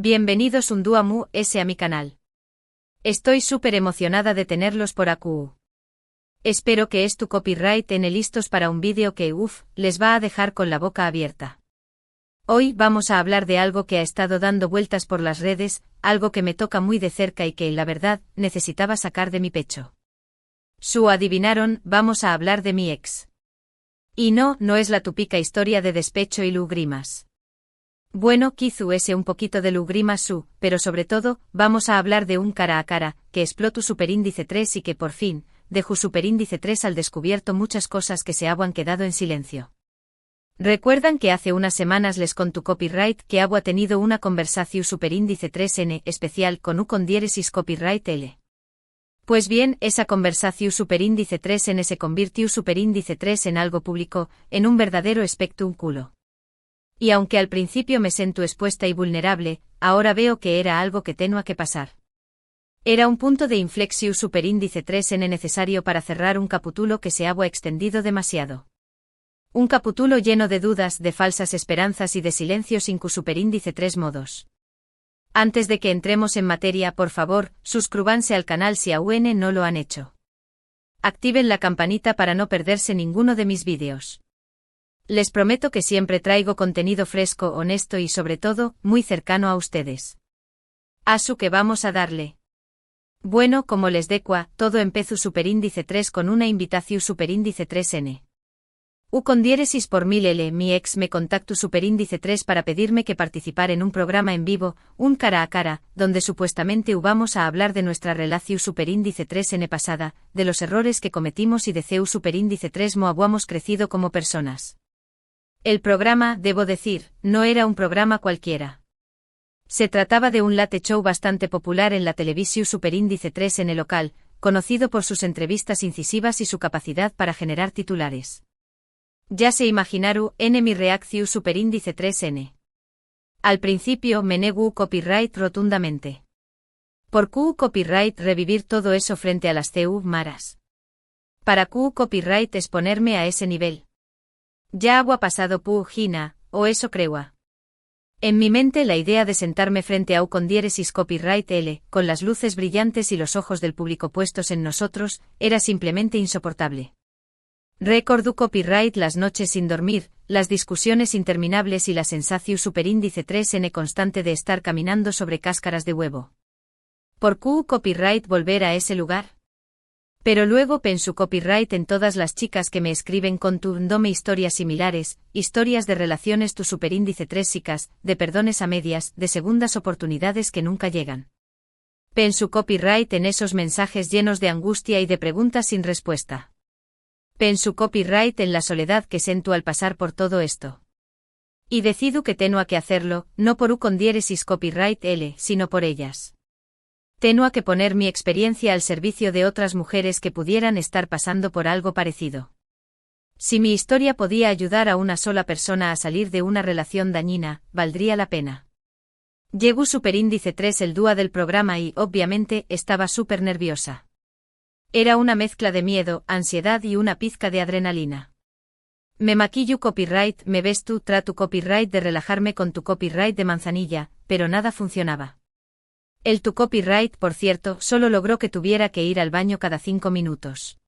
Bienvenidos un dúo mu a mi canal. Estoy súper emocionada de tenerlos por aquí. Espero que tu copyright en listos para un vídeo que les va a dejar con la boca abierta. Hoy vamos a hablar de algo que ha estado dando vueltas por las redes, algo que me toca muy de cerca y que, la verdad, necesitaba sacar de mi pecho. Adivinaron, vamos a hablar de mi ex. Y no es la típica historia de despecho y lágrimas. Bueno, quizá un poquito de lágrimas pero sobre todo, vamos a hablar de un cara a cara, que explotó superíndice 3 y que por fin, dejó superíndice 3 al descubierto muchas cosas que se habían quedado en silencio. ¿Recuerdan que hace unas semanas les contu copyright que ha tenido una conversación superíndice 3N especial con diéresis copyright L? Pues bien, esa conversación superíndice 3N se convirtió superíndice 3 en algo público, en un verdadero espectáculo. Y aunque al principio me sentí expuesta y vulnerable, ahora veo que era algo que tenía que pasar. Era un punto de inflexión superíndice 3N necesario para cerrar un capítulo que se había extendido demasiado. Un capítulo lleno de dudas, de falsas esperanzas y de silencios sin superíndice 3 modos. Antes de que entremos en materia, por favor, suscríbanse al canal si aún no lo han hecho. Activen la campanita para no perderse ninguno de mis vídeos. Les prometo que siempre traigo contenido fresco, honesto y sobre todo, muy cercano a ustedes. Que vamos a darle. Bueno, como les decua, todo empezó superíndice 3 con una invitación superíndice 3N. Con diéresis por 1000 mi ex me contactó superíndice 3 para pedirme que participar en un programa en vivo, un cara a cara, donde supuestamente íbamos a hablar de nuestra relación superíndice 3N pasada, de los errores que cometimos y de superíndice 3 mo habíamos crecido como personas. El programa, debo decir, no era un programa cualquiera. Se trataba de un late show bastante popular en la televisión superíndice 3 en el local, conocido por sus entrevistas incisivas y su capacidad para generar titulares. Ya se imaginaron, mi reacción superíndice 3N. Al principio me negó copyright rotundamente. Por copyright revivir todo eso frente a las maras. Para copyright exponerme a ese nivel. Ya ha pasado Gina, o eso creo. En mi mente la idea de sentarme frente a con diéresis copyright L, con las luces brillantes y los ojos del público puestos en nosotros, era simplemente insoportable. Recuerdo copyright las noches sin dormir, las discusiones interminables y la sensación superíndice 3N constante de estar caminando sobre cáscaras de huevo. ¿Por copyright volver a ese lugar? Pero luego pensó copyright en todas las chicas que me escriben contándome historias similares, historias de relaciones superíndice 3 de perdones a medias, de segundas oportunidades que nunca llegan. Pensó copyright en esos mensajes llenos de angustia y de preguntas sin respuesta. Pensó copyright en la soledad que siento al pasar por todo esto. Y decido que tengo que hacerlo, no por con diéresis copyright L, sino por ellas. Tengo que poner mi experiencia al servicio de otras mujeres que pudieran estar pasando por algo parecido. Si mi historia podía ayudar a una sola persona a salir de una relación dañina, valdría la pena. Llegó superíndice 3 el dúo del programa y, obviamente, estaba súper nerviosa. Era una mezcla de miedo, ansiedad y una pizca de adrenalina. Me maquillo copyright, me ves tú, trato copyright de relajarme con tu copyright de manzanilla, pero nada funcionaba. El tu copyright, por cierto, solo logró que tuviera que ir al baño cada 5 minutos.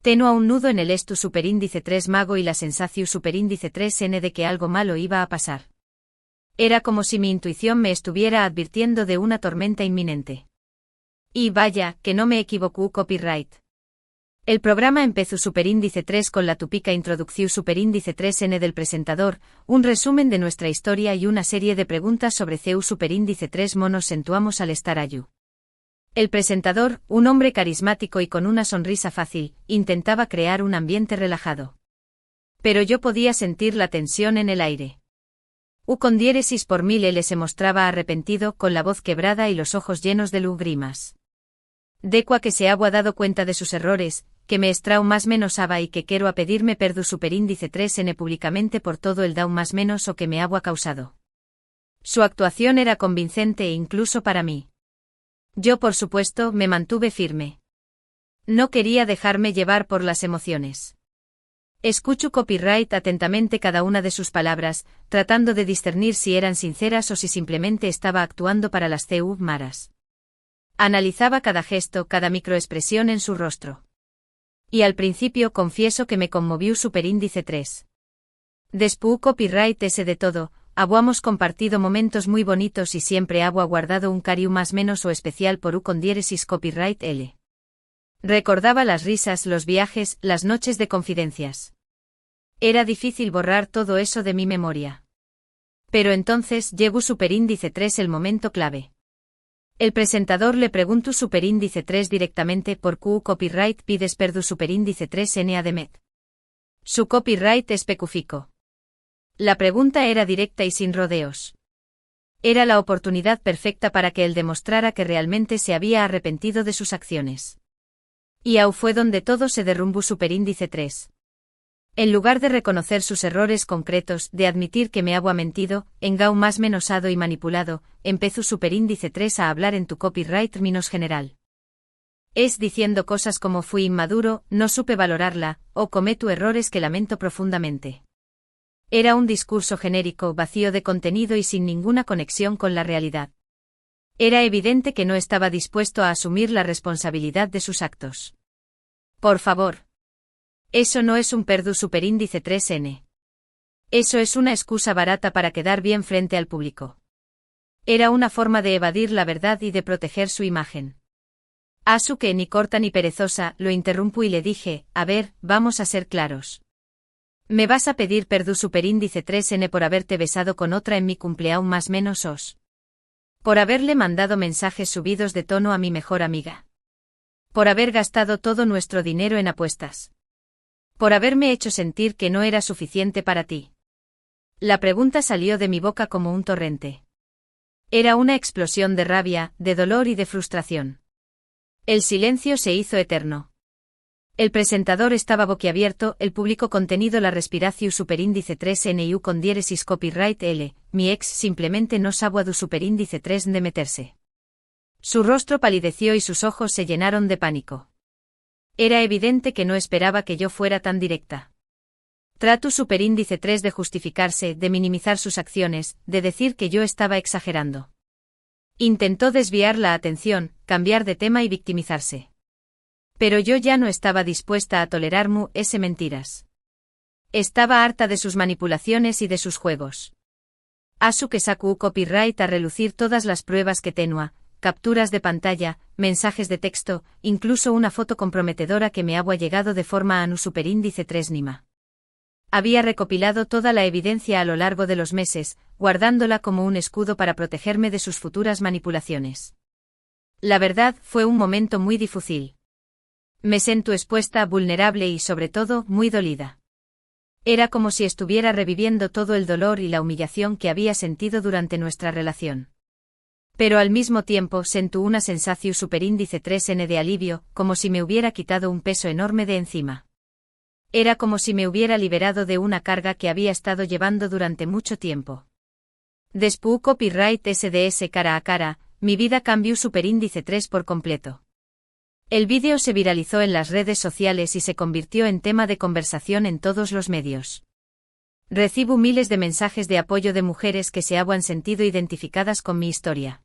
Tengo un nudo en el superíndice 3 mago y la sensación superíndice 3N de que algo malo iba a pasar. Era como si mi intuición me estuviera advirtiendo de una tormenta inminente. Y vaya, que no me equivocó copyright. El programa empezó superíndice 3 con la típica introducción superíndice 3N del presentador, un resumen de nuestra historia y una serie de preguntas sobre superíndice 3 monos sentuamos al estar allí. El presentador, un hombre carismático y con una sonrisa fácil, intentaba crear un ambiente relajado. Pero yo podía sentir la tensión en el aire. Con diéresis por 1000 se mostraba arrepentido, con la voz quebrada y los ojos llenos de lágrimas. Decua que se había dado cuenta de sus errores, que me estrau más menos aba y que quiero a pedirme perdu superíndice 3N públicamente por todo el down más menos o que me había causado. Su actuación era convincente e incluso para mí. Yo por supuesto me mantuve firme. No quería dejarme llevar por las emociones. Escucho copyright atentamente cada una de sus palabras, tratando de discernir si eran sinceras o si simplemente estaba actuando para las CU maras. Analizaba cada gesto, cada microexpresión en su rostro. Y al principio confieso que me conmovió superíndice 3. Después copyright ese de todo, habíamos compartido momentos muy bonitos y siempre había guardado un cariño más menos o especial por u con diéresis copyright L. Recordaba las risas, los viajes, las noches de confidencias. Era difícil borrar todo eso de mi memoria. Pero entonces llegó superíndice 3 el momento clave. El presentador le preguntó superíndice 3 directamente por Q copyright pides perdu superíndice 3 N Ademet. Su copyright especificó. La pregunta era directa y sin rodeos. Era la oportunidad perfecta para que él demostrara que realmente se había arrepentido de sus acciones. Y ahí fue donde todo se derrumbó superíndice 3. En lugar de reconocer sus errores concretos, de admitir que me había mentido, engau más menosado y manipulado, empezó superíndice 3 a hablar en tu copyright menos general. Es diciendo cosas como fui inmaduro, no supe valorarla, o cometo errores que lamento profundamente. Era un discurso genérico, vacío de contenido y sin ninguna conexión con la realidad. Era evidente que no estaba dispuesto a asumir la responsabilidad de sus actos. Por favor. Eso no es un perdu superíndice 3N. Eso es una excusa barata para quedar bien frente al público. Era una forma de evadir la verdad y de proteger su imagen. Asu que ni corta ni perezosa, lo interrumpo y le dije, a ver, vamos a ser claros. ¿Me vas a pedir perdu superíndice 3N por haberte besado con otra en mi cumpleaños más menos os? Por haberle mandado mensajes subidos de tono a mi mejor amiga. Por haber gastado todo nuestro dinero en apuestas. Por haberme hecho sentir que no era suficiente para ti. La pregunta salió de mi boca como un torrente. Era una explosión de rabia, de dolor y de frustración. El silencio se hizo eterno. El presentador estaba boquiabierto, el público contenido la respiración superíndice 3 NU con diéresis copyright L, mi ex simplemente no sabía du superíndice 3 de meterse. Su rostro palideció y sus ojos se llenaron de pánico. Era evidente que no esperaba que yo fuera tan directa. Trató superíndice 3 de justificarse, de minimizar sus acciones, de decir que yo estaba exagerando. Intentó desviar la atención, cambiar de tema y victimizarse. Pero yo ya no estaba dispuesta a tolerar ese mentiras. Estaba harta de sus manipulaciones y de sus juegos. Asu que sacó copyright a relucir todas las pruebas que tenía, capturas de pantalla, mensajes de texto, incluso una foto comprometedora que me había llegado de forma anu superíndice 3 Nima. Había recopilado toda la evidencia a lo largo de los meses, guardándola como un escudo para protegerme de sus futuras manipulaciones. La verdad, fue un momento muy difícil. Me sentí expuesta, vulnerable y sobre todo, muy dolida. Era como si estuviera reviviendo todo el dolor y la humillación que había sentido durante nuestra relación. Pero al mismo tiempo sentí una sensación superíndice 3N de alivio, como si me hubiera quitado un peso enorme de encima. Era como si me hubiera liberado de una carga que había estado llevando durante mucho tiempo. Después copyright SDS cara a cara, mi vida cambió superíndice 3 por completo. El vídeo se viralizó en las redes sociales y se convirtió en tema de conversación en todos los medios. Recibo miles de mensajes de apoyo de mujeres que se habían sentido identificadas con mi historia.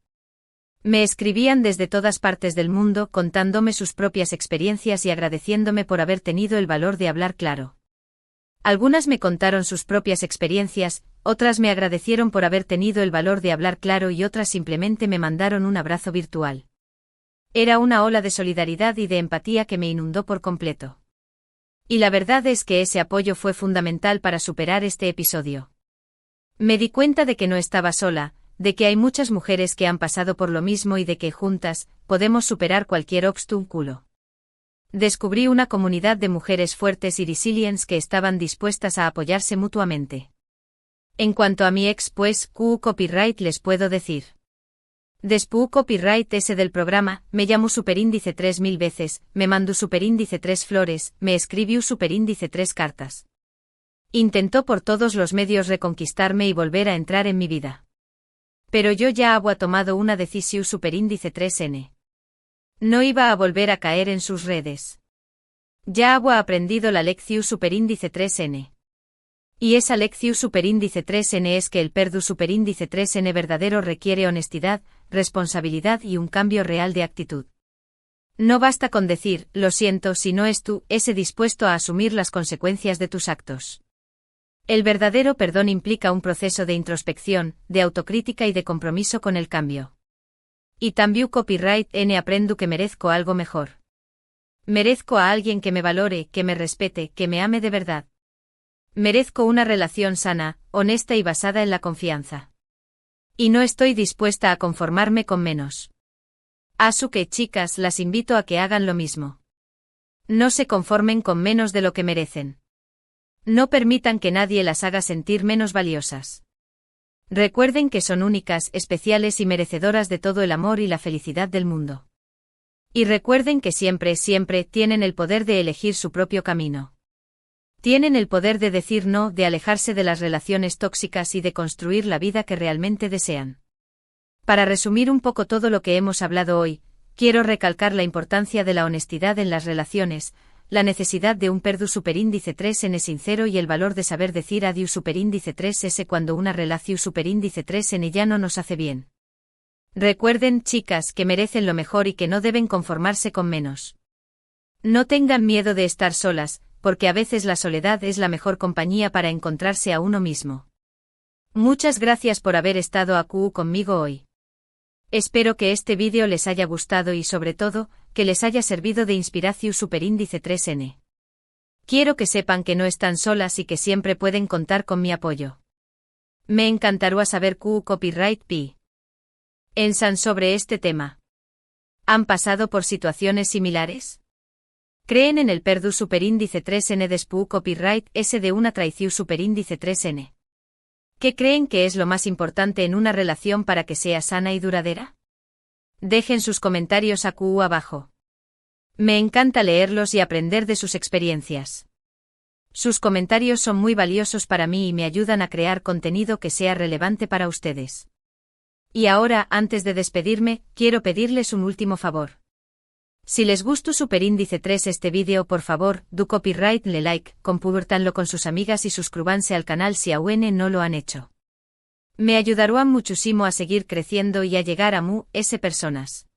Me escribían desde todas partes del mundo contándome sus propias experiencias y agradeciéndome por haber tenido el valor de hablar claro. Algunas me contaron sus propias experiencias, otras me agradecieron por haber tenido el valor de hablar claro y otras simplemente me mandaron un abrazo virtual. Era una ola de solidaridad y de empatía que me inundó por completo. Y la verdad es que ese apoyo fue fundamental para superar este episodio. Me di cuenta de que no estaba sola, de que hay muchas mujeres que han pasado por lo mismo y de que juntas podemos superar cualquier obstáculo. Descubrí una comunidad de mujeres fuertes y resilientes que estaban dispuestas a apoyarse mutuamente. En cuanto a mi ex, pues, copyright les puedo decir. Después copyright ese del programa, me llamó superíndice 3000 veces, me mandó superíndice 3 flores, me escribió superíndice 3 cartas. Intentó por todos los medios reconquistarme y volver a entrar en mi vida. Pero yo ya había tomado una decisión superíndice 3N. No iba a volver a caer en sus redes. Ya ha aprendido la lección superíndice 3n. Y esa lección superíndice 3n es que el perdu superíndice 3n verdadero requiere honestidad, responsabilidad y un cambio real de actitud. No basta con decir, lo siento si no es tú, ese dispuesto a asumir las consecuencias de tus actos. El verdadero perdón implica un proceso de introspección, de autocrítica y de compromiso con el cambio. Y también copyright n aprendo que merezco algo mejor. Merezco a alguien que me valore, que me respete, que me ame de verdad. Merezco una relación sana, honesta y basada en la confianza. Y no estoy dispuesta a conformarme con menos. Así que chicas, las invito a que hagan lo mismo. No se conformen con menos de lo que merecen. No permitan que nadie las haga sentir menos valiosas. Recuerden que son únicas, especiales y merecedoras de todo el amor y la felicidad del mundo. Y recuerden que siempre, siempre tienen el poder de elegir su propio camino. Tienen el poder de decir no, de alejarse de las relaciones tóxicas y de construir la vida que realmente desean. Para resumir un poco todo lo que hemos hablado hoy, quiero recalcar la importancia de la honestidad en las relaciones, la necesidad de un perdu superíndice 3n sincero y el valor de saber decir adiós superíndice 3s cuando una relación superíndice 3n ya no nos hace bien. Recuerden, chicas, que merecen lo mejor y que no deben conformarse con menos. No tengan miedo de estar solas, porque a veces la soledad es la mejor compañía para encontrarse a uno mismo. Muchas gracias por haber estado aquí conmigo hoy. Espero que este vídeo les haya gustado y sobre todo, que les haya servido de inspiración superíndice 3n. Quiero que sepan que no están solas y que siempre pueden contar con mi apoyo. Me encantaría saber copyright p. ¿Ensan sobre este tema? ¿Han pasado por situaciones similares? ¿Creen en el perdu superíndice 3n despu copyright s de una traición superíndice 3n? ¿Qué creen que es lo más importante en una relación para que sea sana y duradera? Dejen sus comentarios aquí abajo. Me encanta leerlos y aprender de sus experiencias. Sus comentarios son muy valiosos para mí y me ayudan a crear contenido que sea relevante para ustedes. Y ahora, antes de despedirme, quiero pedirles un último favor. Si les gustó superíndice 3 este vídeo, por favor, do copyright le like, compártanlo con sus amigas y suscríbanse al canal si aún no lo han hecho. Me ayudarán muchísimo a seguir creciendo y a llegar a S personas.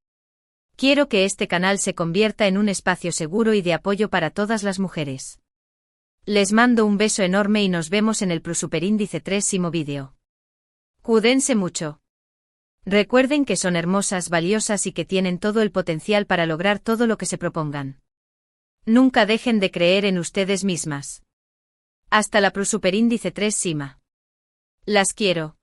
Quiero que este canal se convierta en un espacio seguro y de apoyo para todas las mujeres. Les mando un beso enorme y nos vemos en el superíndice 3º vídeo. Cuídense mucho. Recuerden que son hermosas, valiosas y que tienen todo el potencial para lograr todo lo que se propongan. Nunca dejen de creer en ustedes mismas. Hasta la superíndice 3 Sima. Las quiero.